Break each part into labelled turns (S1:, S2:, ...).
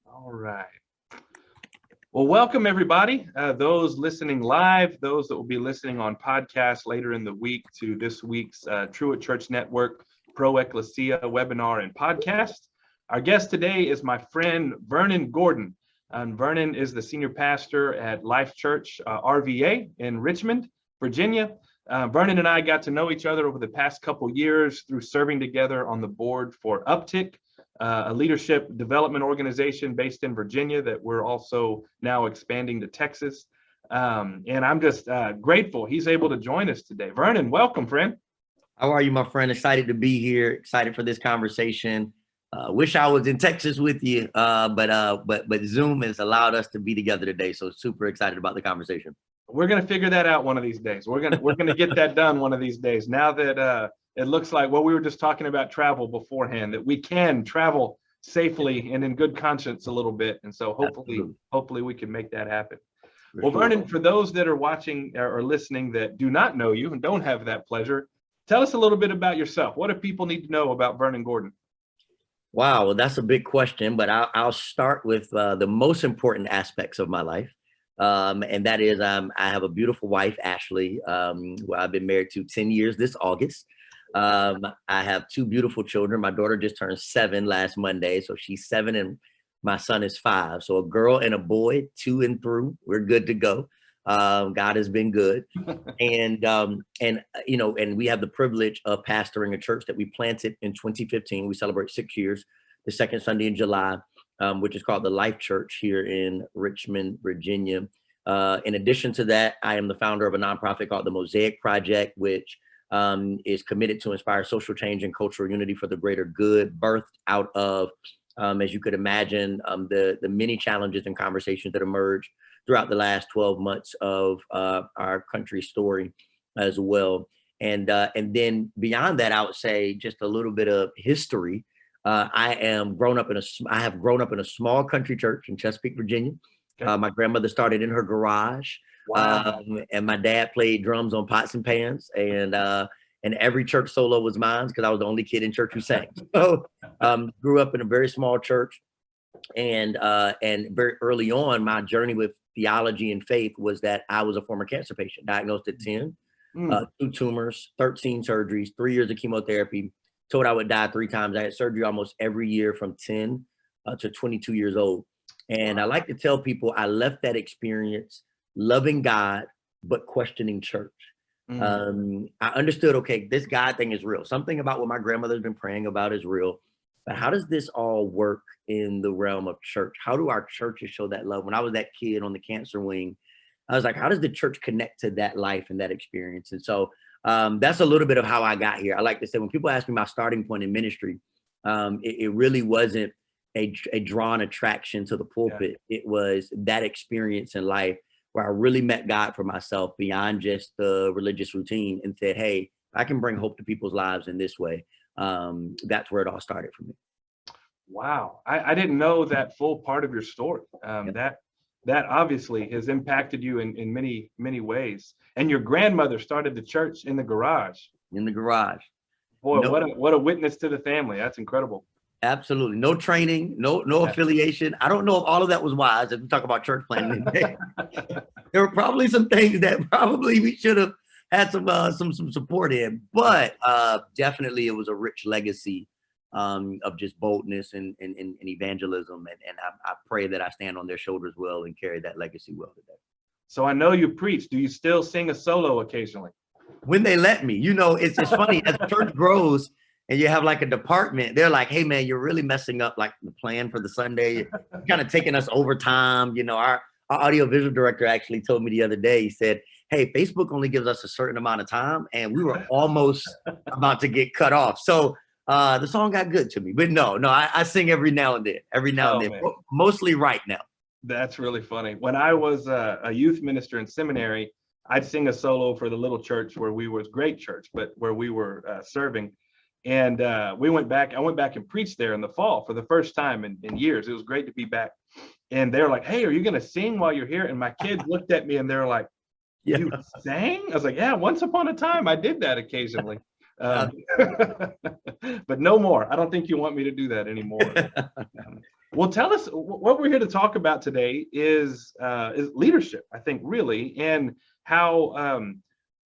S1: All right. Well, welcome everybody. Those listening live, those that will be listening on podcast later in the week to this week's Truett Church Network Pro Ecclesia webinar and podcast. Our guest today is my friend Vernon Gordon. Vernon is the senior pastor at Life Church RVA in Richmond, Virginia. Vernon and I got to know each other over the past couple years through serving together on the board for Uptick, a leadership development organization based in Virginia that we're also now expanding to Texas. And I'm just grateful he's able to join us today. Vernon, welcome, friend.
S2: How are you, my friend? Excited to be here. Excited for this conversation. Wish I was in Texas with you, but Zoom has allowed us to be together today. So super excited about the conversation.
S1: We're gonna figure that out one of these days. We're gonna get that done one of these days. Now that it looks like, well, we were just talking about travel beforehand, that we can travel safely and in good conscience a little bit. And so hopefully we can make that happen. Well, Vernon, for those that are watching or listening that do not know you and don't have that pleasure, tell us a little bit about yourself. What do people need to know about Vernon Gordon?
S2: Wow, well, that's a big question, but I'll start with the most important aspects of my life. And that is I have a beautiful wife, Ashley, who I've been married to 10 years this August. I have two beautiful children. My daughter just turned 7 last Monday, so she's 7 and my son is 5. So a girl and a boy, 2 and through. We're good to go. God has been good. And we have the privilege of pastoring a church that we planted in 2015. We celebrate 6 years, the second Sunday in July, which is called the Life Church here in Richmond, Virginia. In addition to that, I am the founder of a nonprofit called the Mosaic Project, which is committed to inspire social change and cultural unity for the greater good, birthed out of, as you could imagine, the many challenges and conversations that emerged throughout the last 12 months of our country's story as well. And then beyond that, I would say just a little bit of history. I have grown up in a small country church in Chesapeake, Virginia. Okay. My grandmother started in her garage. Wow. And my dad played drums on pots and pans, and every church solo was mine because I was the only kid in church who sang. So grew up in a very small church, and very early on, my journey with theology and faith was that I was a former cancer patient, diagnosed at 10, 2 tumors, 13 surgeries, 3 years of chemotherapy, told I would die 3 times. I had surgery almost every year from 10 to 22 years old. And I like to tell people I left that experience loving God, but questioning church. I understood, okay, this God thing is real. Something about what my grandmother's been praying about is real. But how does this all work in the realm of church? How do our churches show that love? When I was that kid on the cancer wing, I was like, how does the church connect to that life and that experience? And so that's a little bit of how I got here. I like to say, when people ask me my starting point in ministry, it really wasn't a drawn attraction to the pulpit. Yeah. It was that experience in life where I really met God for myself beyond just the religious routine and said, hey, I can bring hope to people's lives in this way. That's where it all started for me.
S1: Wow. I didn't know that full part of your story. That obviously has impacted you in many, many ways. And your grandmother started the church in the garage.
S2: In the garage.
S1: Boy, what a witness to the family. That's incredible.
S2: Absolutely. No training, no affiliation. I don't know if all of that was wise as we talk about church planting. There were probably some things that probably we should have had some support in, but definitely it was a rich legacy of just boldness and evangelism. And I pray that I stand on their shoulders well and carry that legacy well today.
S1: So I know you preach. Do you still sing a solo occasionally?
S2: When they let me. It's funny, as the church grows, and you have like a department, they're like, hey man, you're really messing up like the plan for the Sunday. You're kind of taking us over time. Our audiovisual director actually told me the other day, he said, hey, Facebook only gives us a certain amount of time. And we were almost about to get cut off. So the song got good to me, but no, I sing every now and then, mostly right now.
S1: That's really funny. When I was a youth minister in seminary, I'd sing a solo for the little church where we was great church, but where we were serving. And I went back and preached there in the fall for the first time in years. It was great to be back. And they're like, hey, are you going to sing while you're here? And my kids looked at me and they're like, you sang? I was like, yeah, once upon a time I did that occasionally. But no more. I don't think you want me to do that anymore. Well, tell us what we're here to talk about today is leadership, I think, really, and how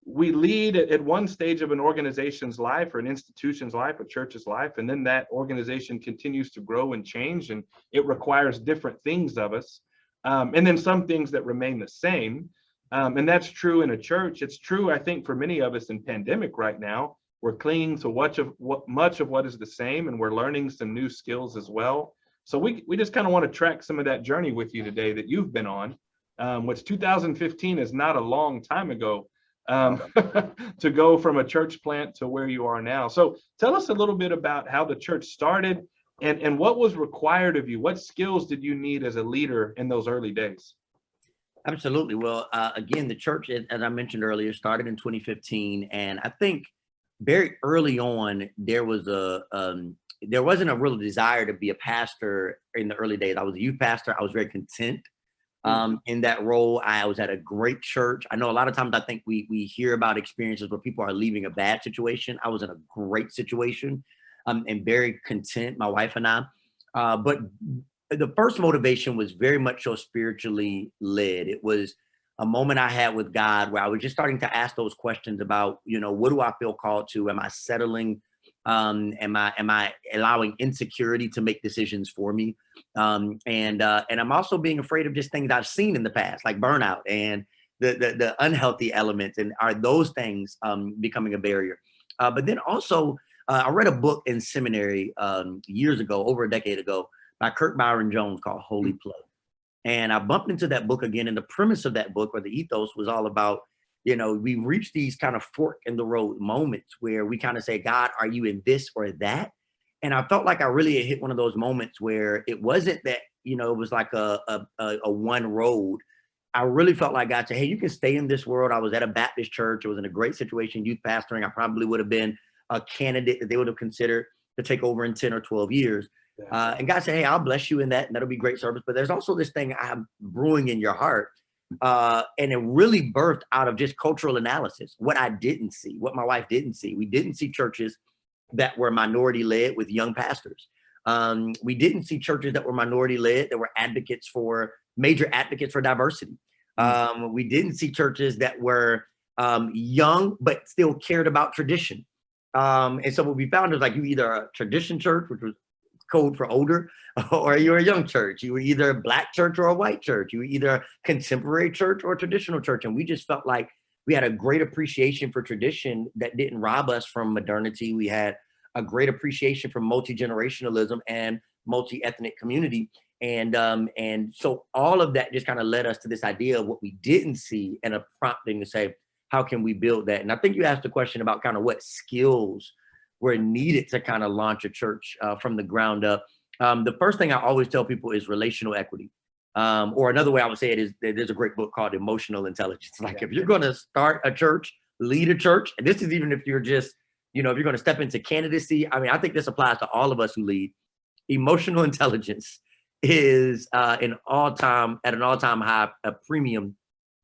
S1: we lead at one stage of an organization's life or an institution's life, a church's life, and then that organization continues to grow and change, and it requires different things of us, and then some things that remain the same. And that's true in a church. It's true, I think, for many of us in pandemic right now. We're clinging to much of what is the same, and we're learning some new skills as well. So we just kind of want to track some of that journey with you today that you've been on, which 2015 is not a long time ago, to go from a church plant to where you are now. So tell us a little bit about how the church started and what was required of you. What skills did you need as a leader in those early days?
S2: Absolutely. Well, again, the church, as I mentioned earlier, started in 2015. And I think very early on, there wasn't a real desire to be a pastor in the early days. I was a youth pastor. I was very content in that role. I was at a great church. I know a lot of times I think we hear about experiences where people are leaving a bad situation. I was in a great situation and very content, my wife and I. But the first motivation was very much so spiritually led. It was a moment I had with God where I was just starting to ask those questions about, what do I feel called to? Am I settling? Am I allowing insecurity to make decisions for me? And I'm also being afraid of just things I've seen in the past, like burnout and the unhealthy elements. And are those things becoming a barrier? But then also, I read a book in seminary years ago, over a decade ago, by Kurt Byron Jones called Holy Play. And I bumped into that book again. And the premise of that book, or the ethos, was all about, we reach these kind of fork in the road moments where we kind of say, God, are you in this or that? And I felt like I really had hit one of those moments where it wasn't that, it was like a one road. I really felt like God said, hey, you can stay in this world. I was at a Baptist church. It was in a great situation, youth pastoring. I probably would have been a candidate that they would have considered to take over in 10 or 12 years. And God said, hey, I'll bless you in that. And that'll be great service. But there's also this thing I'm brewing in your heart. And it really birthed out of just cultural analysis, what I didn't see, what my wife didn't see. We didn't see churches that were minority led with young pastors. We didn't see churches that were minority led, that were major advocates for diversity. We didn't see churches that were young, but still cared about tradition. And so what we found is like you either a tradition church, which was code for older, or you're a young church. You were either a Black church or a white church. You were either a contemporary church or a traditional church. And we just felt like we had a great appreciation for tradition that didn't rob us from modernity. We had a great appreciation for multi-generationalism and multi-ethnic community. And so all of that just kind of led us to this idea of what we didn't see and a prompting to say, how can we build that? And I think you asked a question about kind of what skills were needed to kind of launch a church from the ground up. The first thing I always tell people is relational equity. Or another way I would say it is, there's a great book called Emotional Intelligence. Like if you're going to start a church, lead a church, and this is even if you're just, if you're going to step into candidacy, I mean, I think this applies to all of us who lead. Emotional intelligence is at an all-time high, a premium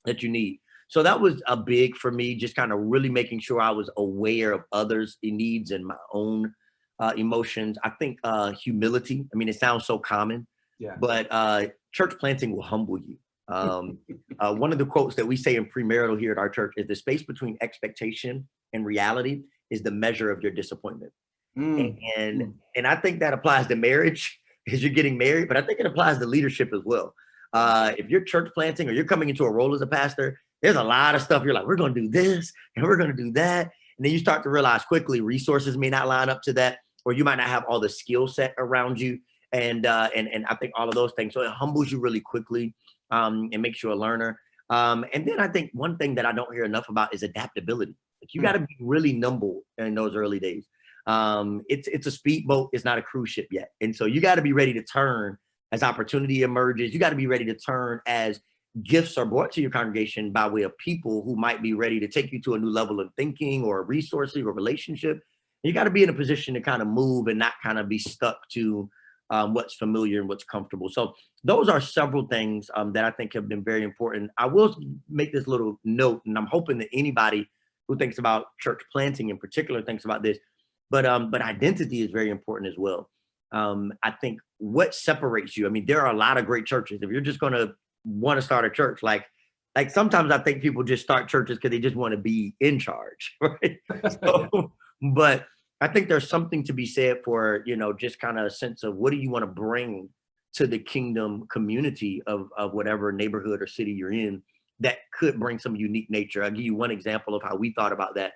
S2: that you need. So that was a big for me, just kind of really making sure I was aware of others' needs and my own emotions. I think humility. I mean, it sounds so common, but church planting will humble you. One of the quotes that we say in premarital here at our church is the space between expectation and reality is the measure of your disappointment. And I think that applies to marriage as you're getting married, but I think it applies to leadership as well. If you're church planting or you're coming into a role as a pastor, there's a lot of stuff you're like, we're going to do this and we're going to do that. And then you start to realize quickly resources may not line up to that, or you might not have all the skill set around you. And I think all of those things. So it humbles you really quickly and makes you a learner. And then I think one thing that I don't hear enough about is adaptability. Like you got to be really nimble in those early days. It's a speedboat. It's not a cruise ship yet. And so you got to be ready to turn as opportunity emerges. You got to be ready to turn as gifts are brought to your congregation by way of people who might be ready to take you to a new level of thinking or resourcing or relationship. You got to be in a position to kind of move and not kind of be stuck to what's familiar and what's comfortable. So those are several things that I think have been very important. I will make this little note, and I'm hoping that anybody who thinks about church planting in particular thinks about this, but identity is very important as well. I think what separates you, I mean, there are a lot of great churches. If you're just going to want to start a church, like sometimes I think people just start churches because they just want to be in charge, right? So, but I think there's something to be said for, just kind of a sense of what do you want to bring to the kingdom community of whatever neighborhood or city you're in that could bring some unique nature. I'll give you one example of how we thought about that.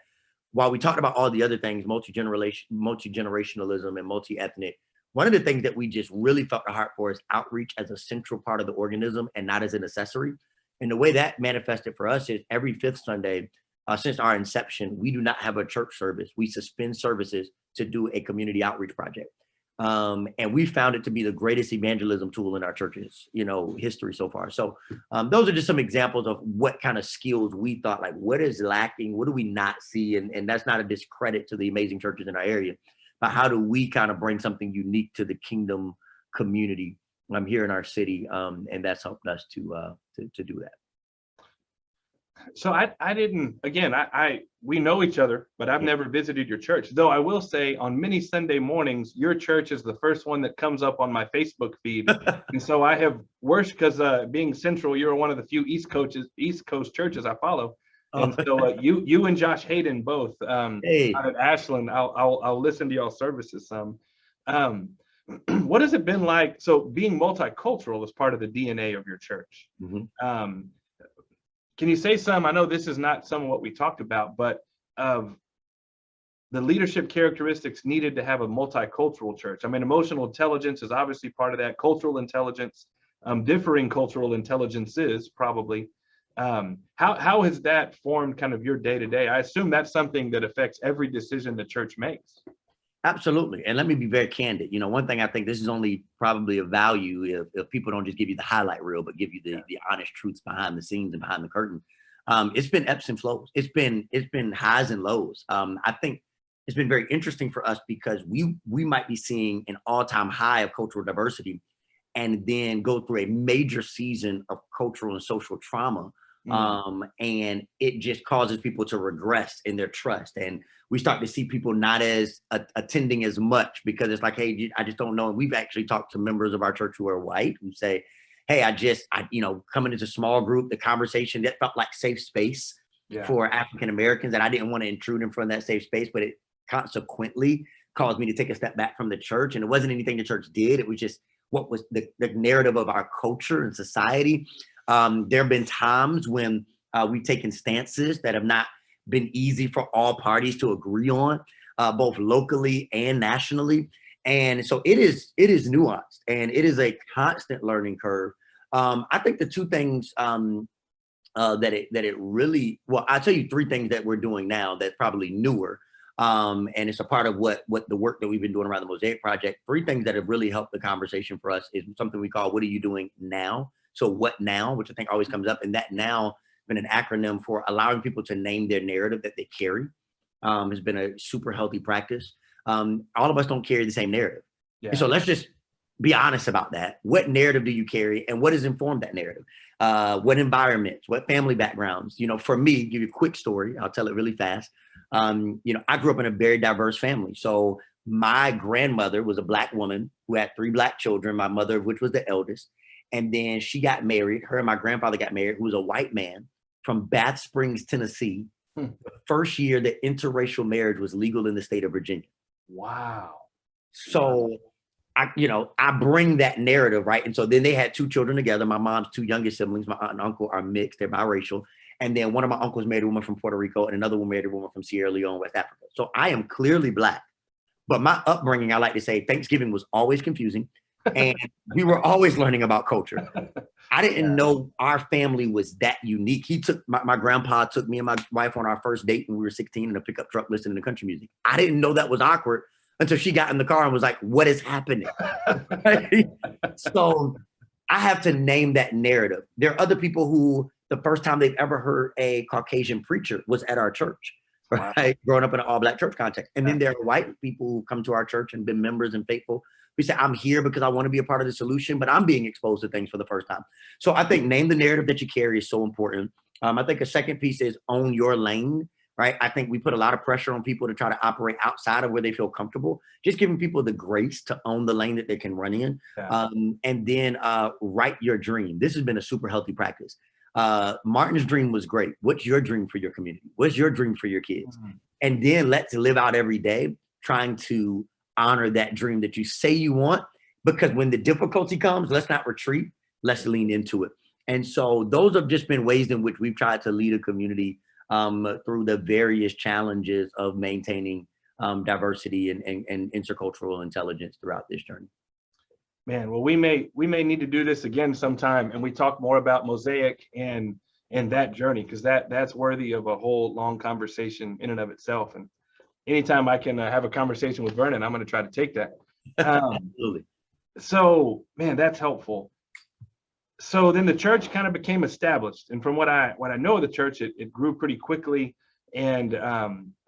S2: While we talked about all the other things, multi-generationalism and multi-ethnic, one of the things that we just really felt the heart for is outreach as a central part of the organism and not as an accessory. And the way that manifested for us is every fifth Sunday, since our inception, we do not have a church service. We suspend services to do a community outreach project. And we found it to be the greatest evangelism tool in our church's, history so far. So those are just some examples of what kind of skills we thought, like, what is lacking? What do we not see? And that's not a discredit to the amazing churches in our area, but how do we kind of bring something unique to the kingdom community here in our city? And that's helped us to do that.
S1: So I didn't, again, we know each other, but I've never visited your church. Though I will say on many Sunday mornings, your church is the first one that comes up on my Facebook feed. And so I have worshiped because being central, you're one of the few East Coast churches I follow. And so you and Josh Hayden both out at Ashland, I'll listen to y'all services some. What has it been like? So being multicultural is part of the DNA of your church. Mm-hmm. Can you say some, I know this is not some of what we talked about, but of the leadership characteristics needed to have a multicultural church? I mean, emotional intelligence is obviously part of that, cultural intelligence, differing cultural intelligences probably. How has that formed kind of your day-to-day? I assume that's something that affects every decision the church makes.
S2: Absolutely. And let me be very candid. One thing I think this is only probably a value if people don't just give you the highlight reel, but give you the honest truths behind the scenes and behind the curtain. It's been ebbs and flows. It's been highs and lows. I think it's been very interesting for us because we might be seeing an all-time high of cultural diversity and then go through a major season of cultural and social trauma. And it just causes people to regress in their trust. And we start to see people not as attending as much because it's like, hey, I just don't know. And we've actually talked to members of our church who are white who say, hey, I coming into a small group, the conversation that felt like safe space for African Americans. And I didn't want to intrude in front of that safe space, but it consequently caused me to take a step back from the church. And it wasn't anything the church did. It was just what was the narrative of our culture and society. There have been times when we've taken stances that have not been easy for all parties to agree on, both locally and nationally. And so it is nuanced and it is a constant learning curve. I think the two things that it really, well, I'll tell you three things that we're doing now that's probably newer. And it's a part of what the work that we've been doing around the Mosaic Project. Three things that have really helped the conversation for us is something we call, what are you doing now? So what now, which I think always comes up, and that now has been an acronym for allowing people to name their narrative that they carry, has been a super healthy practice. All of us don't carry the same narrative. Yeah. And so let's just be honest about that. What narrative do you carry and what has informed that narrative? What environments, what family backgrounds? For me, give you a quick story. I'll tell it really fast. I grew up in a very diverse family. So my grandmother was a Black woman who had 3 Black children, my mother, which was the eldest. And then she got married. Her and my grandfather got married, who was a white man from Bath Springs, Tennessee. The first year that interracial marriage was legal in the state of Virginia.
S1: Wow.
S2: So I bring that narrative, right? And so then they had 2 children together. My mom's 2 youngest siblings, my aunt and uncle, are mixed. They're biracial. And then one of my uncles married a woman from Puerto Rico and another one married a woman from Sierra Leone, West Africa. So I am clearly Black. But my upbringing, I like to say, Thanksgiving was always confusing. And we were always learning about culture. I didn't know our family was that unique. He took my grandpa took me and my wife on our first date when we were 16 in a pickup truck listening to country music. I didn't know that was awkward until she got in the car and was like, what is happening? So I have to name that narrative. There are other people who the first time they've ever heard a Caucasian preacher was at our church, right? Growing up in an all-Black church context. And then there are white people who come to our church and been members and faithful. We say, I'm here because I want to be a part of the solution, but I'm being exposed to things for the first time. So I think name the narrative that you carry is so important. I think a second piece is own your lane. right? I think we put a lot of pressure on people to try to operate outside of where they feel comfortable, just giving people the grace to own the lane that they can run in.
S1: Yeah.
S2: And then write your dream. This has been a super healthy practice. Martin's dream was great. What's your dream for your community? What's your dream for your kids?
S1: Mhm.
S2: And then let's live out every day trying to honor that dream that you say you want, because when the difficulty comes, let's not retreat, let's lean into it. And so those have just been ways in which we've tried to lead a community through the various challenges of maintaining diversity and intercultural intelligence throughout this journey.
S1: Man, well, we may need to do this again sometime, and we talk more about Mosaic and that journey, because that's worthy of a whole long conversation in and of itself. And anytime I can have a conversation with Vernon, I'm going to try to take that.
S2: Absolutely.
S1: So, man, that's helpful. So then the church kind of became established, and from what I know of the church, it grew pretty quickly, and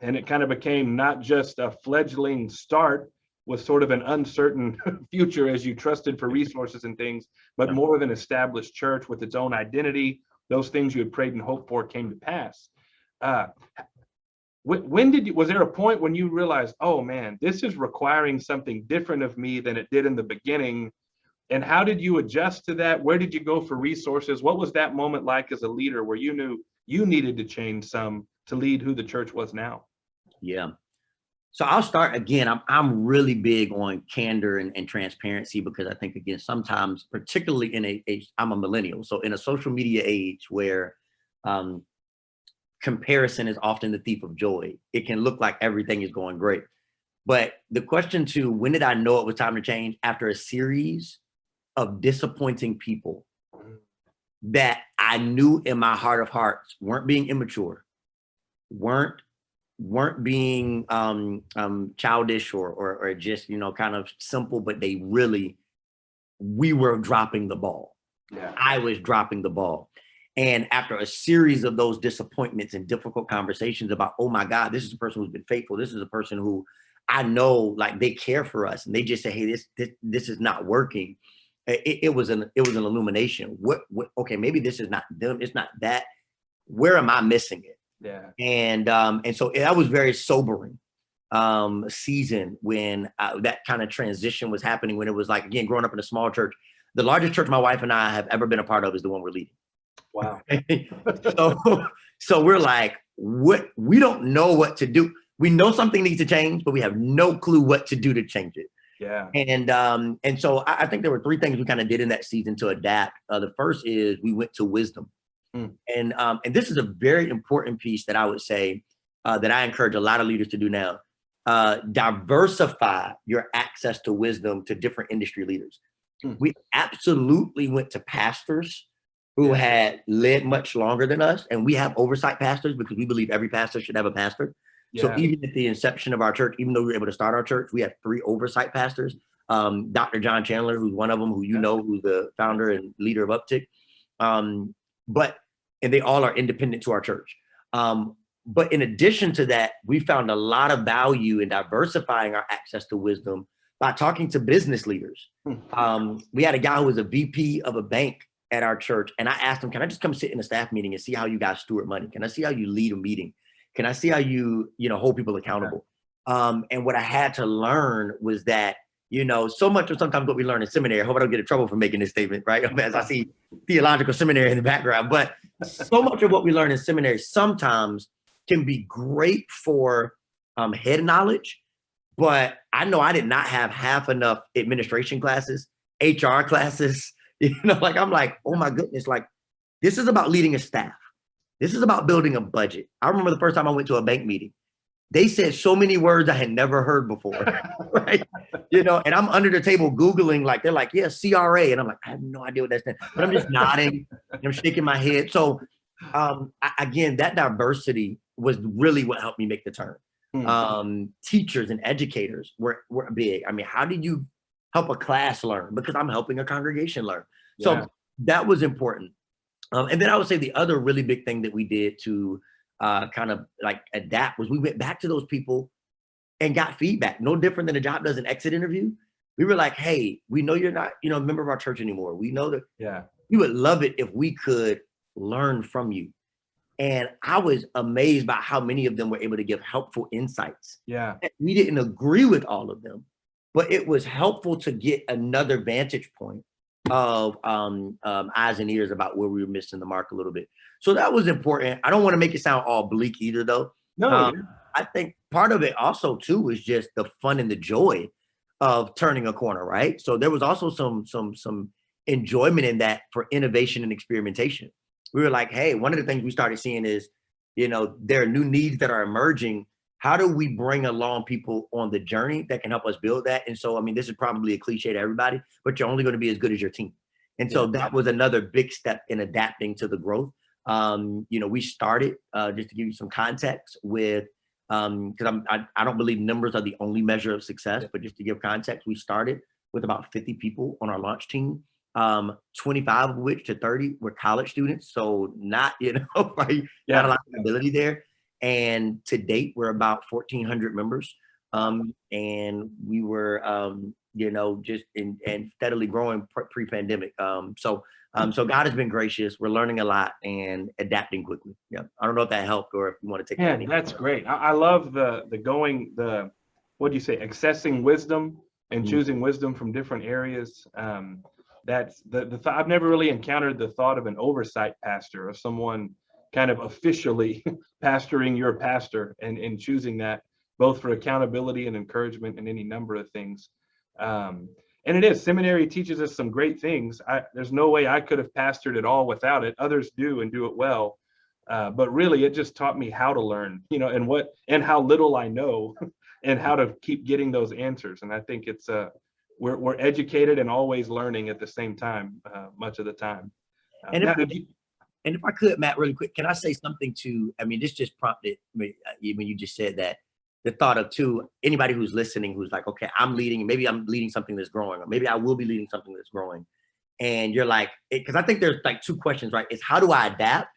S1: it kind of became not just a fledgling start with sort of an uncertain future as you trusted for resources and things, but more of an established church with its own identity. Those things you had prayed and hoped for came to pass. Was there a point when you realized, oh man, this is requiring something different of me than it did in the beginning? And how did you adjust to that? Where did you go for resources? What was that moment like as a leader where you knew you needed to change some to lead who the church was now?
S2: Yeah. So I'll start again. I'm really big on candor and transparency, because I think, again, sometimes, particularly in I'm a millennial, so in a social media age where comparison is often the thief of joy, it can look like everything is going great. But the question to when did I know it was time to change? After a series of disappointing people that I knew in my heart of hearts weren't being immature, weren't being childish or just, kind of simple, but we were dropping the ball.
S1: Yeah.
S2: I was dropping the ball. And after a series of those disappointments and difficult conversations about, oh my God, this is a person who's been faithful. This is a person who I know, like, they care for us, and they just say, hey, this is not working. It was an illumination. Okay, maybe this is not them. It's not that. Where am I missing it?
S1: Yeah.
S2: And so that was very sobering season when that kind of transition was happening, when it was like, again, growing up in a small church. The largest church my wife and I have ever been a part of is the one we're leading.
S1: Wow.
S2: So we're like, we don't know what to do. We know something needs to change, but we have no clue what to do to change it.
S1: Yeah.
S2: And so I think there were three things we kind of did in that season to adapt. The first is we went to wisdom. And this is a very important piece that I would say that I encourage a lot of leaders to do now. Diversify your access to wisdom to different industry leaders. We absolutely went to pastors who had led much longer than us. And we have oversight pastors because we believe every pastor should have a pastor.
S1: Yeah.
S2: So even at the inception of our church, even though we were able to start our church, we had 3 oversight pastors. Dr. John Chandler, who's one of them, who who's the founder and leader of Uptick. And they all are independent to our church. But in addition to that, we found a lot of value in diversifying our access to wisdom by talking to business leaders. We had a guy who was a VP of a bank at our church, and I asked him, can I just come sit in a staff meeting and see how you guys steward money? Can I see how you lead a meeting? Can I see how you hold people accountable? And what I had to learn was that, so much of sometimes what we learn in seminary, I hope I don't get in trouble for making this statement, right? As I see theological seminary in the background, but so much of what we learn in seminary sometimes can be great for head knowledge, but I know I did not have half enough administration classes, HR classes, I'm like, oh my goodness, like, this is about leading a staff. This is about building a budget. I remember the first time I went to a bank meeting, they said so many words I had never heard before, right? And I'm under the table Googling, like, they're like, yeah, CRA. And I'm like, I have no idea what that's, but I'm just nodding, I'm shaking my head. So again, that diversity was really what helped me make the turn. Teachers and educators were big. I mean, how do you help a class learn? Because I'm helping a congregation learn. So that was important. And then I would say the other really big thing that we did to kind of like adapt was we went back to those people and got feedback. No different than a job does an exit interview. We were like, hey, we know you're not, a member of our church anymore. We know that we would love it if we could learn from you. And I was amazed by how many of them were able to give helpful insights.
S1: Yeah.
S2: We didn't agree with all of them, but it was helpful to get another vantage point of eyes and ears about where we were missing the mark a little bit. So that was important. I don't want to make it sound all bleak either, though.
S1: No,
S2: I think part of it also too was just the fun and the joy of turning a corner, right? So there was also some enjoyment in that for innovation and experimentation. We were like, hey, one of the things we started seeing is, there are new needs that are emerging. How do we bring along people on the journey that can help us build that? And so, I mean, this is probably a cliche to everybody, but you're only going to be as good as your team. And so that was another big step in adapting to the growth. We started, just to give you some context, with, because I don't believe numbers are the only measure of success, but just to give context, we started with about 50 people on our launch team. 25 of which to 30 were college students. So not, right, not a lot of ability there. And to date, we're about 1,400 members. And we were, just and steadily growing pre-pandemic. So God has been gracious. We're learning a lot and adapting quickly. Yeah. I don't know if that helped or if you want to take
S1: that. That's great. I love what do you say, accessing wisdom and choosing wisdom from different areas. That's I've never really encountered the thought of an oversight pastor or someone kind of officially pastoring your pastor and choosing that both for accountability and encouragement and any number of things. And seminary teaches us some great things. There's no way I could have pastored at all without it. Others do and do it well. But really, it just taught me how to learn, and how little I know and how to keep getting those answers. And I think it's we're educated and always learning at the same time, much of the time.
S2: And if I could, Matt, really quick, can I say something this just prompted me when you just said that, the thought of anybody who's listening, who's like, okay, maybe I'm leading something that's growing, or maybe I will be leading something that's growing. And you're like, because I think there's like two questions, right? It's how do I adapt?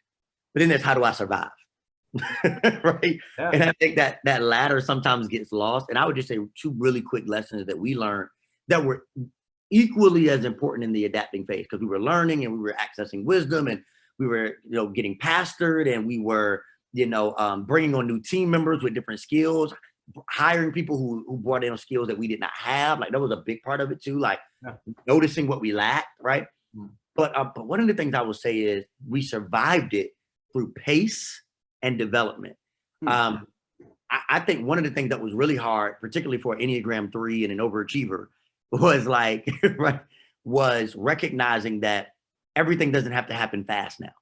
S2: But then there's how do I survive? Right. Yeah. And I think that latter sometimes gets lost. And I would just say two really quick lessons that we learned that were equally as important in the adapting phase, because we were learning and we were accessing wisdom and we were, getting pastored, and we were, bringing on new team members with different skills, hiring people who brought in skills that we did not have. Like that was a big part of it too, like noticing what we lacked, right? Mm. But one of the things I will say is we survived it through pace and development. Mm. I think one of the things that was really hard, particularly for Enneagram 3 and an overachiever, was was recognizing that everything doesn't have to happen fast now.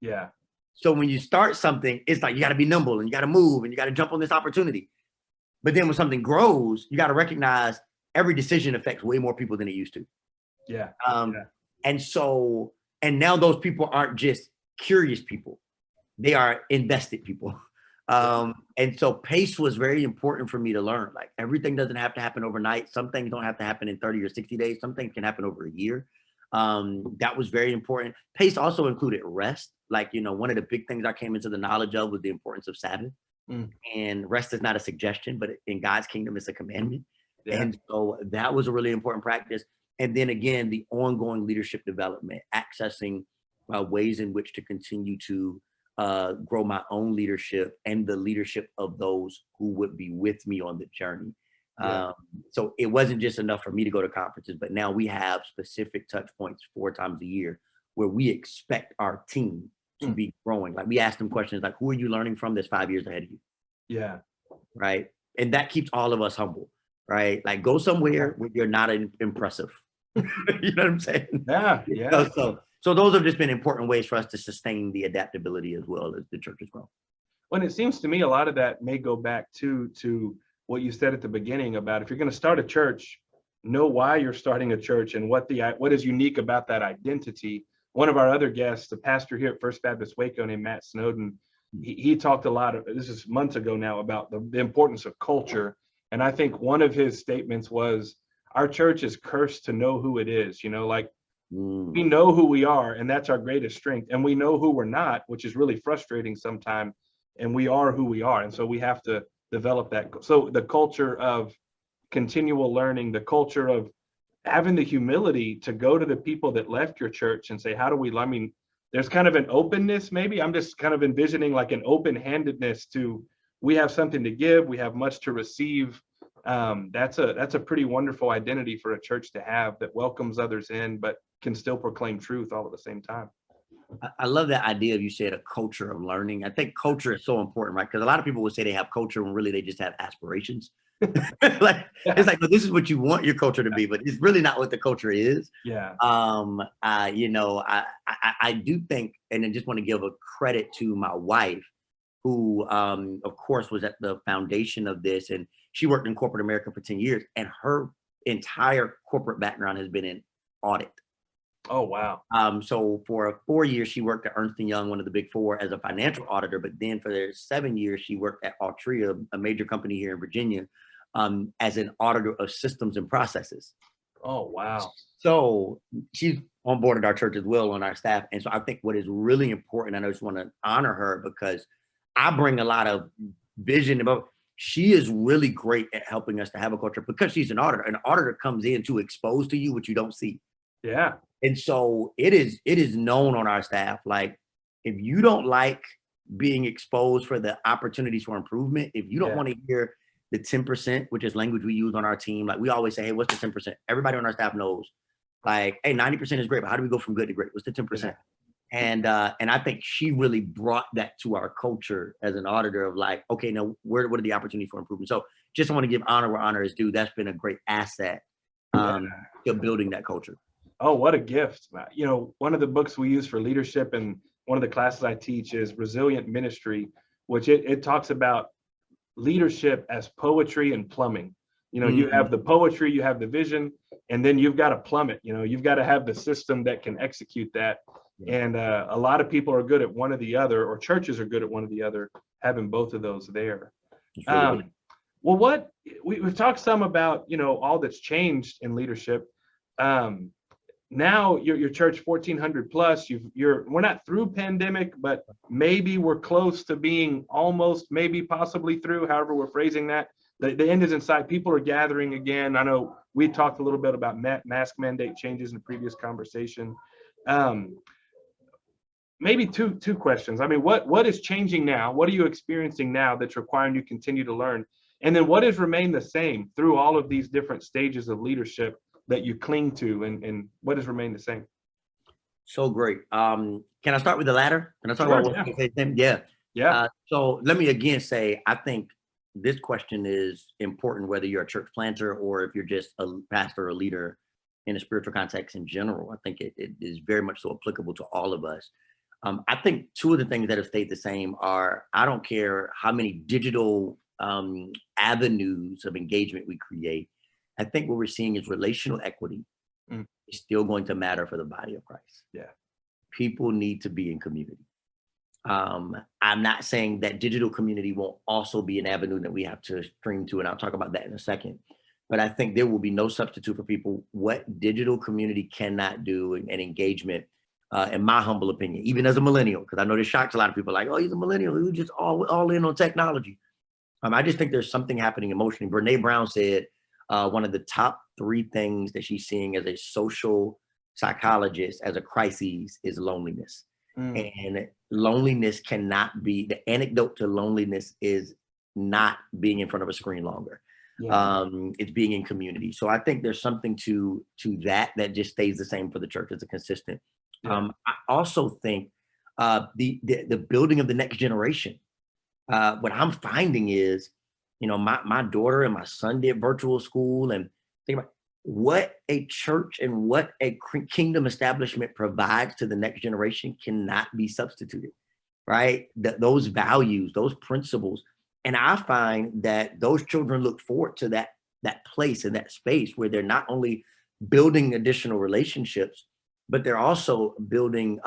S1: Yeah.
S2: So when you start something, it's like you got to be nimble and you got to move and you got to jump on this opportunity. But then when something grows, you got to recognize every decision affects way more people than it used to.
S1: Yeah.
S2: And now those people aren't just curious people. They are invested people. And so pace was very important for me to learn. Like everything doesn't have to happen overnight. Some things don't have to happen in 30 or 60 days. Some things can happen over a year. That was very important. Pace also included rest. Like, one of the big things I came into the knowledge of was the importance of Sabbath. Mm. And rest is not a suggestion, but in God's kingdom, it's a commandment. Yeah. And so that was a really important practice. And then again, the ongoing leadership development, accessing ways in which to continue to grow my own leadership and the leadership of those who would be with me on the journey. Yeah. So it wasn't just enough for me to go to conferences, but now we have specific touch points 4 times a year where we expect our team to be growing. Like we ask them questions like, who are you learning from that's 5 years ahead of you? Yeah. Right. And that keeps all of us humble, right? Like go somewhere where you're not impressive. You know what I'm saying? Yeah. Yeah. So those have just been important ways for us to sustain the adaptability as well as the church has grown.
S1: Well, it seems to me a lot of that may go back to what you said at the beginning about if you're going to start a church, know why you're starting a church and what is unique about that identity. One of our other guests, the pastor here at First Baptist Waco named Matt Snowden, he talked a lot, this is months ago now, about the importance of culture. And I think one of his statements was, our church is cursed to know who it is, we know who we are, and that's our greatest strength. And we know who we're not, which is really frustrating sometimes. And we are who we are. And so we have to develop that. So the culture of continual learning, the culture of having the humility to go to the people that left your church and say, how do we, there's kind of an openness, maybe. I'm just kind of envisioning like an open-handedness to, we have something to give, we have much to receive. That's a pretty wonderful identity for a church to have, that welcomes others in, but can still proclaim truth all at the same time.
S2: I love that idea of, you said, a culture of learning. I think culture is so important, right? Because a lot of people would say they have culture when really they just have aspirations. Like, it's like, well, this is what you want your culture to be, but it's really not what the culture is.
S1: Yeah.
S2: I do think, and I just want to give a credit to my wife, who, of course, was at the foundation of this. And she worked in corporate America for 10 years, and her entire corporate background has been in audit.
S1: Oh, wow.
S2: So for 4 years, she worked at Ernst & Young, one of the big four, as a financial auditor. But then for the 7 years, she worked at Altria, a major company here in Virginia, as an auditor of systems and processes.
S1: Oh, wow.
S2: So she's on board at our church as well, on our staff. And so I think what is really important, and I just want to honor her, because I bring a lot of vision about, she is really great at helping us to have a culture, because she's an auditor. An auditor comes in to expose to you what you don't see.
S1: Yeah.
S2: And so it is known on our staff, like, if you don't like being exposed for the opportunities for improvement, if you don't want to hear the 10%, which is language we use on our team, like we always say, hey, what's the 10%? Everybody on our staff knows, like, hey, 90% is great, but how do we go from good to great? What's the 10%? Yeah. And I think she really brought that to our culture as an auditor of like, okay, now what are the opportunities for improvement? So just want to give honor where honor is due. That's been a great asset to building that culture.
S1: Oh, what a gift. You know, one of the books we use for leadership, and one of the classes I teach, is Resilient Ministry, which it talks about leadership as poetry and plumbing. You know, you have the poetry, you have the vision, and then you've got to plumb it. You know, you've got to have the system that can execute that. And a lot of people are good at one or the other, or churches are good at one or the other, having both of those there. Well, we've talked some about, you know, all that's changed in leadership. Now your church 1,400 plus, we're not through pandemic, but maybe we're close to being almost, maybe possibly through, however we're phrasing that. The end is in sight. People are gathering again. I know we talked a little bit about mask mandate changes in the previous conversation. Maybe two questions. I mean, what is changing now? What are you experiencing now that's requiring you to continue to learn? And then what has remained the same through all of these different stages of leadership that you cling to, and what has remained the same?
S2: So great. Can I start with the latter? Can I talk about what you say? Yeah. So let me again say, I think this question is important, whether you're a church planter or if you're just a pastor or leader in a spiritual context in general. I think it is very much so applicable to all of us. I think two of the things that have stayed the same are, I don't care how many digital avenues of engagement we create. I think what we're seeing is relational equity is still going to matter for the body of Christ.
S1: Yeah.
S2: People need to be in community. I'm not saying that digital community won't also be an avenue that we have to stream to, and I'll talk about that in a second. But I think there will be no substitute for people. What digital community cannot do, and engagement, in my humble opinion, even as a millennial, because I know this shocks a lot of people, like, oh, he's a millennial, who's just all in on technology. I just think there's something happening emotionally. Brene Brown said, one of the top 3 things that she's seeing as a social psychologist as a crisis is loneliness. And loneliness cannot be, the antidote to loneliness is not being in front of a screen longer. It's being in community. So I think there's something to that just stays the same for the church as a consistent. I also think the building of the next generation. What I'm finding is, you know, my daughter and my son did virtual school, and think about what a church and what a kingdom establishment provides to the next generation cannot be substituted, right? Those values, those principles. And I find that those children look forward to that place and that space where they're not only building additional relationships, but they're also building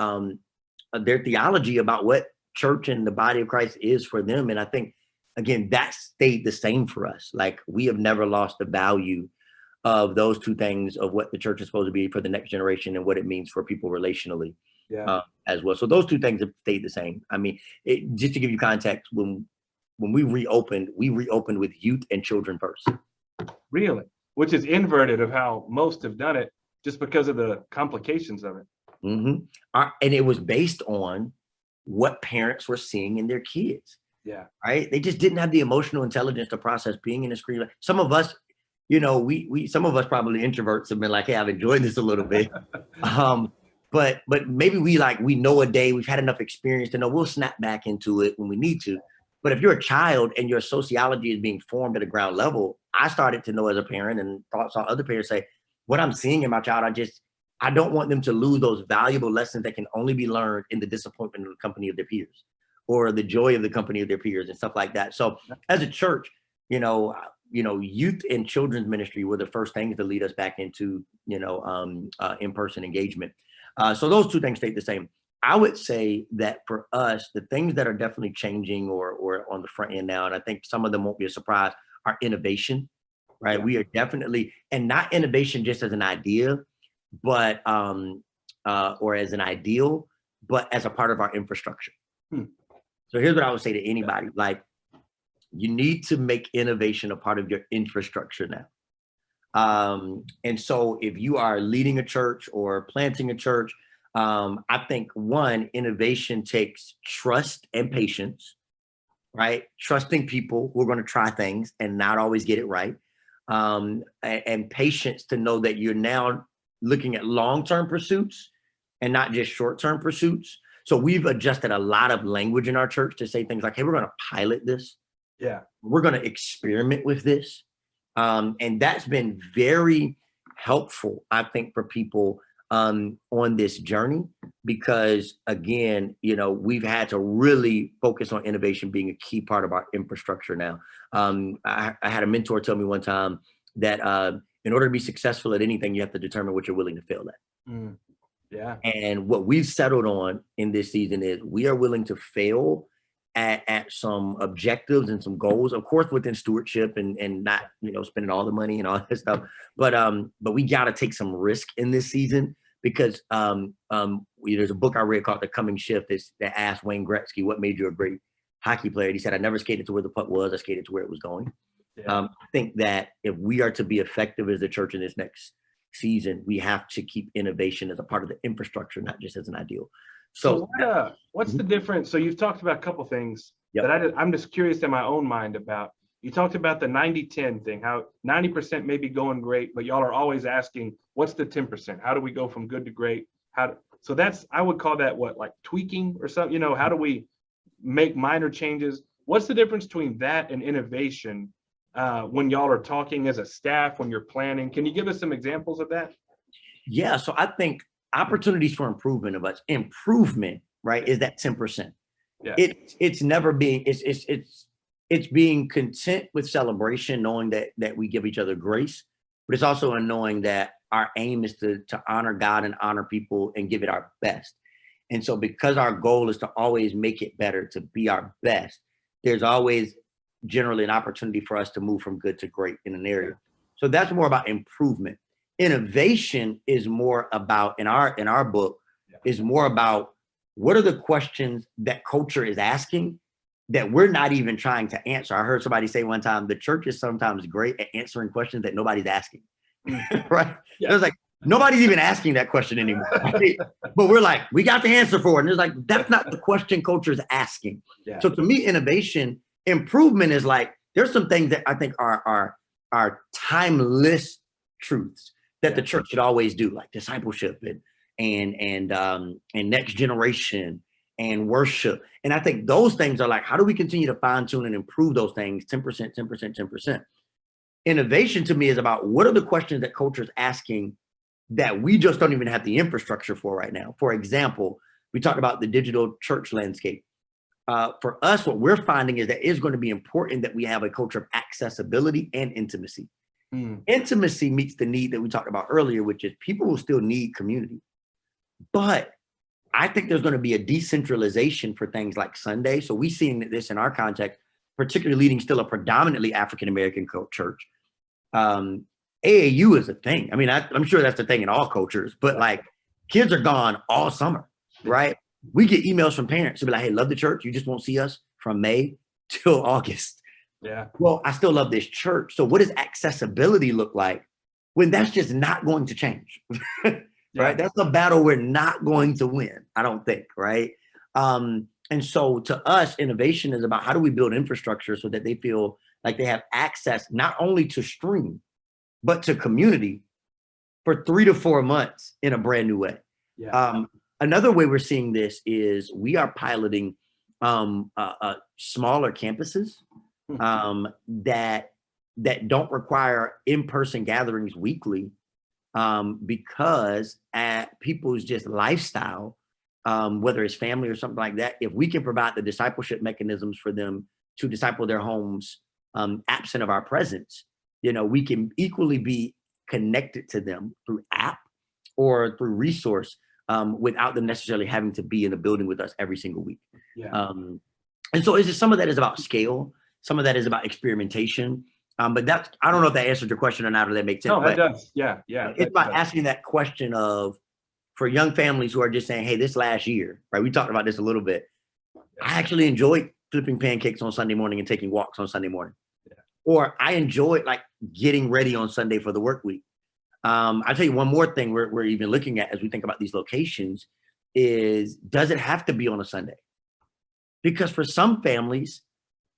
S2: their theology about what church and the body of Christ is for them. And I think, again, that stayed the same for us. Like, we have never lost the value of those two things, of what the church is supposed to be for the next generation and what it means for people relationally as well. So those two things have stayed the same. I mean, just to give you context, when we reopened with youth and children first.
S1: Really? Which is inverted of how most have done it, just because of the complications of it.
S2: And it was based on what parents were seeing in their kids.
S1: Yeah.
S2: Right. They just didn't have the emotional intelligence to process being in a screen. Some of us, some of us probably introverts have been like, hey, I've enjoyed this a little bit. But maybe we know a day, we've had enough experience to know we'll snap back into it when we need to. But if you're a child and your sociology is being formed at a ground level, I started to know as a parent and saw other parents say, what I'm seeing in my child, I don't want them to lose those valuable lessons that can only be learned in the disappointment of the company of their peers, or the joy of the company of their peers and stuff like that. So as a church, youth and children's ministry were the first things to lead us back into, in-person engagement. So those two things stayed the same. I would say that for us, the things that are definitely changing or on the front end now, and I think some of them won't be a surprise, are innovation, right?
S1: Yeah.
S2: We are definitely, and not innovation just as an idea, but, or as an ideal, but as a part of our infrastructure. So here's what I would say to anybody, like, you need to make innovation a part of your infrastructure now. And so if you are leading a church or planting a church, I think innovation takes trust and patience, right? Trusting people who are going to try things and not always get it right. And patience to know that you're now looking at long-term pursuits and not just short-term pursuits. So we've adjusted a lot of language in our church to say things like, hey, we're going to pilot this.
S1: Yeah.
S2: We're going to experiment with this. And that's been very helpful, I think, for people on this journey, because again, we've had to really focus on innovation being a key part of our infrastructure now. I had a mentor tell me one time that in order to be successful at anything, you have to determine what you're willing to fail at.
S1: Yeah.
S2: And what we've settled on in this season is we are willing to fail at some objectives and some goals, of course, within stewardship and not, spending all the money and all that stuff. But we got to take some risk in this season, because there's a book I read called The Coming Shift that asked Wayne Gretzky, what made you a great hockey player? And he said, I never skated to where the puck was, I skated to where it was going.
S1: Yeah.
S2: I think that if we are to be effective as a church in this next season, we have to keep innovation as a part of the infrastructure, not just as an ideal. So
S1: what's the difference? So you've talked about a couple things that I'm just curious in my own mind about. You talked about the 90-10 thing, how 90% may be going great, but y'all are always asking, what's the 10%? How do we go from good to great? So that's, I would call that like tweaking or something, how do we make minor changes? What's the difference between that and innovation when y'all are talking as a staff, when you're planning? Can you give us some examples of that?
S2: Yeah, so I think opportunities for improvement, right, is that 10%. Yeah. It's never being, it's being content with celebration, knowing that we give each other grace, but it's also in knowing that our aim is to honor God and honor people and give it our best. And so because our goal is to always make it better, to be our best, there's always generally an opportunity for us to move from good to great in an area. So that's more about improvement. Innovation is more about, in our book, is more about what are the questions that culture is asking that we're not even trying to answer. I heard somebody say one time, the church is sometimes great at answering questions that nobody's asking, right? Yeah. It was like, nobody's even asking that question anymore, right? But we're like, we got the answer for it. And it's like, that's not the question culture is asking. Yeah. So to me, improvement is like, there's some things that I think are timeless truths that the church should always do, like discipleship and next generation and worship. And I think those things are like, how do we continue to fine tune and improve those things? 10%, 10%, 10%. Innovation to me is about what are the questions that culture is asking that we just don't even have the infrastructure for right now. For example, we talked about the digital church landscape. For us, what we're finding is that it's going to be important that we have a culture of accessibility and intimacy. Intimacy meets the need that we talked about earlier, which is people will still need community. But I think there's going to be a decentralization for things like Sunday. So we're seeing this in our context, particularly leading still a predominantly African-American church. AAU is a thing. I mean, I'm sure that's the thing in all cultures, but like kids are gone all summer, right? We get emails from parents to be like, hey, love the church. You just won't see us from May till August. Yeah. Well, I still love this church. So what does accessibility look like when that's just not going to change? right? That's a battle we're not going to win, I don't think, right? And so to us, innovation is about how do we build infrastructure so that they feel like they have access not only to stream, but to community for 3 to 4 months in a brand new way. Another way we're seeing this is we are piloting smaller campuses that don't require in-person gatherings weekly because at people's just lifestyle, whether it's family or something like that, if we can provide the discipleship mechanisms for them to disciple their homes absent of our presence, we can equally be connected to them through app or through resource without them necessarily having to be in the building with us every single week. And so some of that is about scale. Some of that is about experimentation. But that's, I don't know if that answered your question or not, or that makes sense.
S1: No, that does. Yeah.
S2: It's about asking that question of, for young families who are just saying, hey, this last year, right? We talked about this a little bit. I actually enjoyed flipping pancakes on Sunday morning and taking walks on Sunday morning. Or I enjoyed like getting ready on Sunday for the work week. I'll tell you one more thing we're even looking at as we think about these locations is, does it have to be on a Sunday? Because for some families,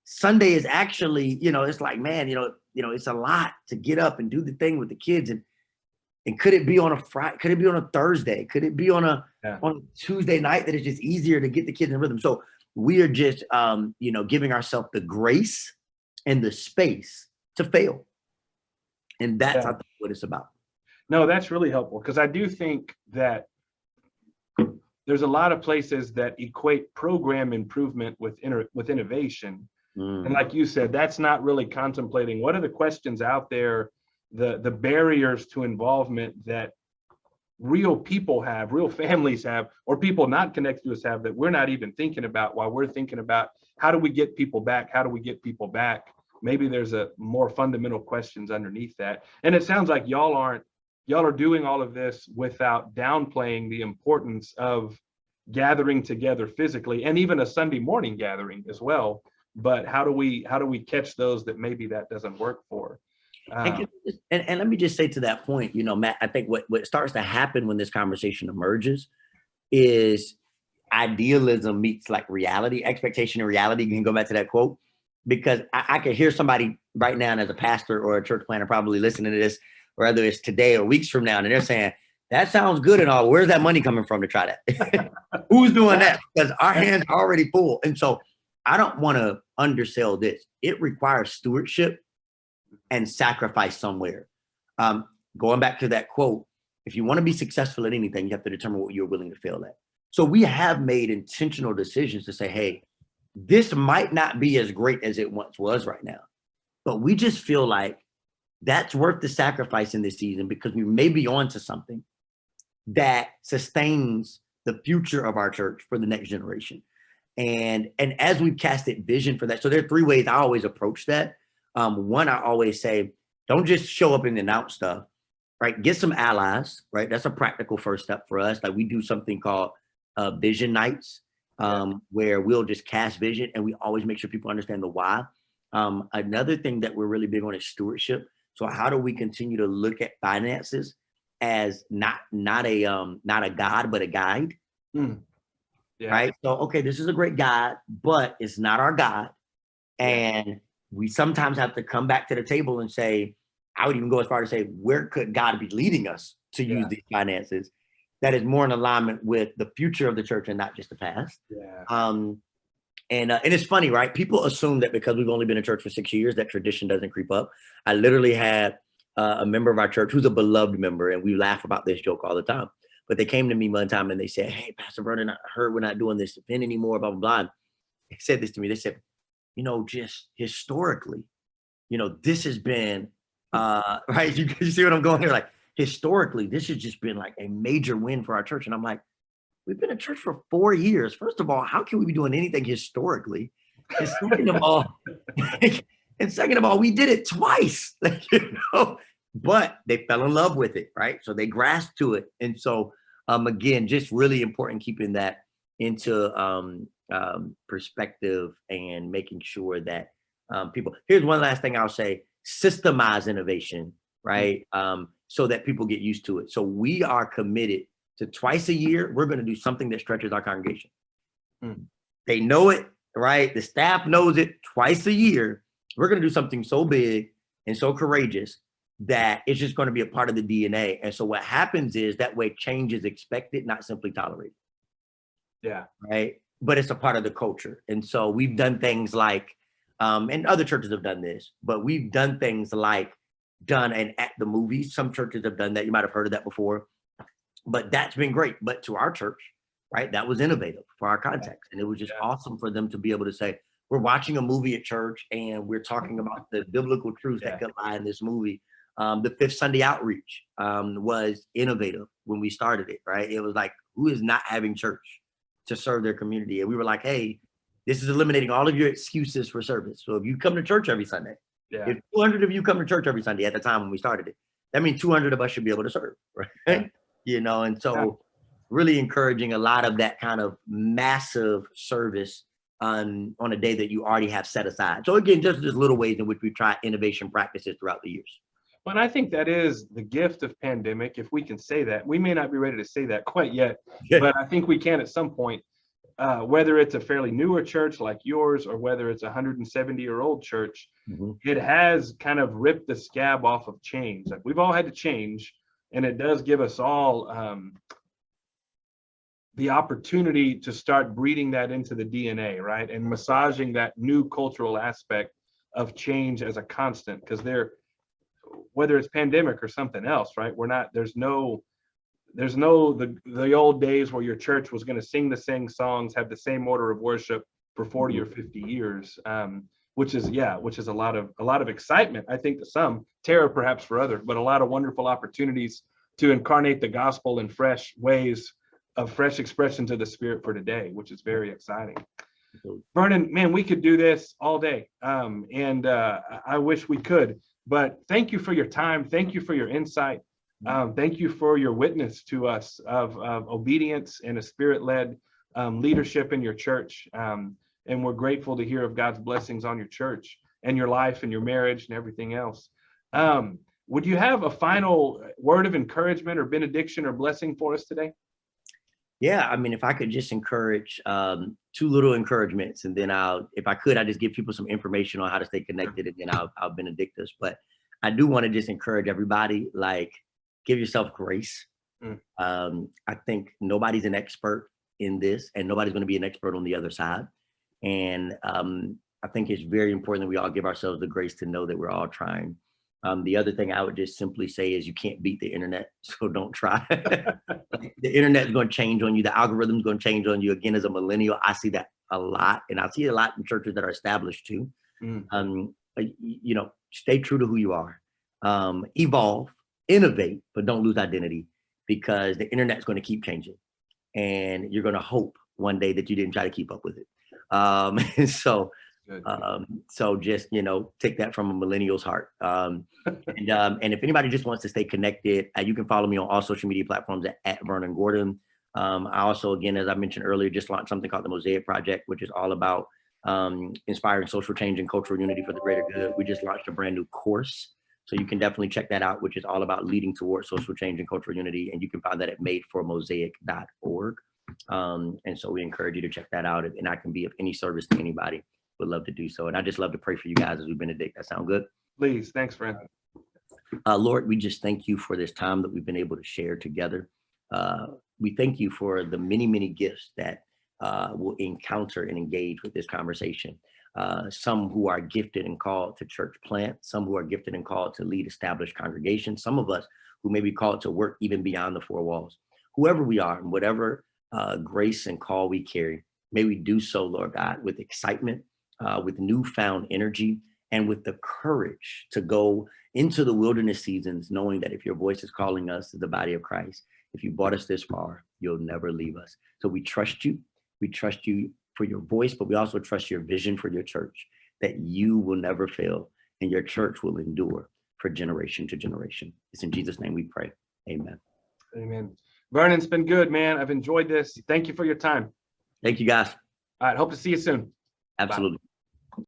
S2: Sunday is actually, it's like, man, it's a lot to get up and do the thing with the kids. And could it be on a Friday? Could it be on a Thursday? Could it be on a Tuesday night that is just easier to get the kids in rhythm? So we are just, giving ourselves the grace and the space to fail. And that's I think what it's about. No,
S1: that's really helpful, because I do think that there's a lot of places that equate program improvement with innovation. And like you said, that's not really contemplating what are the questions out there, the barriers to involvement that real people have, real families have, or people not connected to us have, that we're not even thinking about while we're thinking about how do we get people back? How do we get people back? Maybe there's a more fundamental questions underneath that. And it sounds like y'all are doing all of this without downplaying the importance of gathering together physically, and even a Sunday morning gathering as well. But how do we catch those that maybe that doesn't work for?
S2: And let me just say to that point, Matt, I think what starts to happen when this conversation emerges is idealism meets like reality, expectation and reality. You can go back to that quote, because I can hear somebody right now, and as a pastor or a church planner probably listening to this, whether it's today or weeks from now, and they're saying, that sounds good and all, where's that money coming from to try that? Who's doing that? Because our hands are already full. And so I don't want to undersell this. It requires stewardship and sacrifice somewhere. Going back to that quote, if you want to be successful at anything, you have to determine what you're willing to fail at. So we have made intentional decisions to say, hey, this might not be as great as it once was right now, but we just feel like that's worth the sacrifice in this season, because we may be onto something that sustains the future of our church for the next generation. And as we've casted vision for that, so there are 3 ways I always approach that. One, I always say, don't just show up and announce stuff, right? Get some allies, right? That's a practical first step for us. Like we do something called vision nights, where we'll just cast vision, and we always make sure people understand the why. Another thing that we're really big on is stewardship. So how do we continue to look at finances as not a God, but a guide? Right? So, okay, this is a great guide, but it's not our God. And we sometimes have to come back to the table and say, I would even go as far as to say, where could God be leading us to use these finances that is more in alignment with the future of the church and not just the past? And it's funny, right? People assume that because we've only been in church for 6 years, that tradition doesn't creep up. I literally had a member of our church who's a beloved member, and we laugh about this joke all the time. But they came to me one time and they said, hey, Pastor Vernon, I heard we're not doing this event anymore, blah, blah, blah. They said this to me. They said, just historically, this has been, right? You see what I'm going here? Like, historically, this has just been like a major win for our church. And I'm like, we've been in church for 4 years. First of all, how can we be doing anything historically? And second of all, we did it twice, but they fell in love with it, right? So they grasped to it. And so, again, just really important keeping that into perspective and making sure that people, here's one last thing I'll say, systemize innovation, right? so that people get used to it. So we are committed to twice a year, we're going to do something that stretches our congregation. They know it, right? The staff knows it. Twice a year, we're going to do something so big and so courageous that it's just going to be a part of the DNA. And so what happens is that way change is expected, not simply tolerated.
S1: Yeah.
S2: Right. But it's a part of the culture. And so we've done things like, and other churches have done this, but we've done things like done and at the movies. Some churches have done that. You might have heard of that before, but that's been great. But to our church, right, that was innovative for our context. And it was just awesome for them to be able to say, we're watching a movie at church and we're talking about the biblical truths that could lie in this movie. The Fifth Sunday Outreach was innovative when we started it, right? It was like, who is not having church to serve their community? And we were like, hey, this is eliminating all of your excuses for service. So if you come to church every Sunday, if 200 of you come to church every Sunday at the time when we started it, that means 200 of us should be able to serve, right? You know, and so really encouraging a lot of that kind of massive service on a day that you already have set aside. So again, just little ways in which we try innovation practices throughout the years.
S1: But I think that is the gift of pandemic, if we can say that. We may not be ready to say that quite yet, but I think we can at some point, whether it's a fairly newer church like yours or whether it's a 170-year-old church, it has kind of ripped the scab off of change. Like we've all had to change, and it does give us all the opportunity to start breeding that into the DNA, right? And massaging that new cultural aspect of change as a constant, because whether it's pandemic or something else, right? There's no the old days where your church was going to sing the same songs, have the same order of worship for 40 or 50 years, which is a lot of excitement, I think, to some, terror perhaps for others, but a lot of wonderful opportunities to incarnate the gospel in fresh ways of fresh expressions of the Spirit for today, which is very exciting. Vernon, man, we could do this all day, and I wish we could. But thank you for your time. Thank you for your insight. Thank you for your witness to us of obedience and a Spirit-led leadership in your church. And we're grateful to hear of God's blessings on your church and your life and your marriage and everything else. Would you have a final word of encouragement or benediction or blessing for us today?
S2: Yeah, I mean, if I could just encourage two little encouragements, and then I'd just give people some information on how to stay connected, and then I'll benedict us. But I do want to just encourage everybody, like, give yourself grace. I think nobody's an expert in this, and nobody's going to be an expert on the other side. And I think it's very important that we all give ourselves the grace to know that we're all trying. The other thing I would just simply say is you can't beat the internet, so don't try. The internet is going to change on you. The algorithm is going to change on you. Again, as a millennial, I see that a lot, and I see it a lot in churches that are established too. Stay true to who you are. Evolve, innovate, but don't lose identity, because the internet is going to keep changing, and you're going to hope one day that you didn't try to keep up with it. And so just, take that from a millennial's heart. And if anybody just wants to stay connected, you can follow me on all social media platforms at Vernon Gordon. I also, again, as I mentioned earlier, just launched something called the Mosaic Project, which is all about inspiring social change and cultural unity for the greater good. We just launched a brand new course, so you can definitely check that out, which is all about leading towards social change and cultural unity. And you can find that at madeformosaic.org. And so we encourage you to check that out, and I can be of any service to anybody. Would love to do so. And I just love to pray for you guys as we benedict. That sound good?
S1: Please. Thanks, friend.
S2: Lord, we just thank you for this time that we've been able to share together. We thank you for the many, many gifts that will encounter and engage with this conversation. Some who are gifted and called to church plant, some who are gifted and called to lead established congregations, some of us who may be called to work even beyond the four walls. Whoever we are and whatever grace and call we carry, may we do so, Lord God, with excitement, with newfound energy, and with the courage to go into the wilderness seasons, knowing that if your voice is calling us to the body of Christ, if you brought us this far, you'll never leave us. So we trust you. We trust you for your voice, but we also trust your vision for your church, that you will never fail and your church will endure for generation to generation. It's in Jesus' name we pray. Amen.
S1: Amen. Vernon, it's been good, man. I've enjoyed this. Thank you for your time.
S2: Thank you, guys.
S1: All right. Hope to see you soon.
S2: Absolutely. Bye.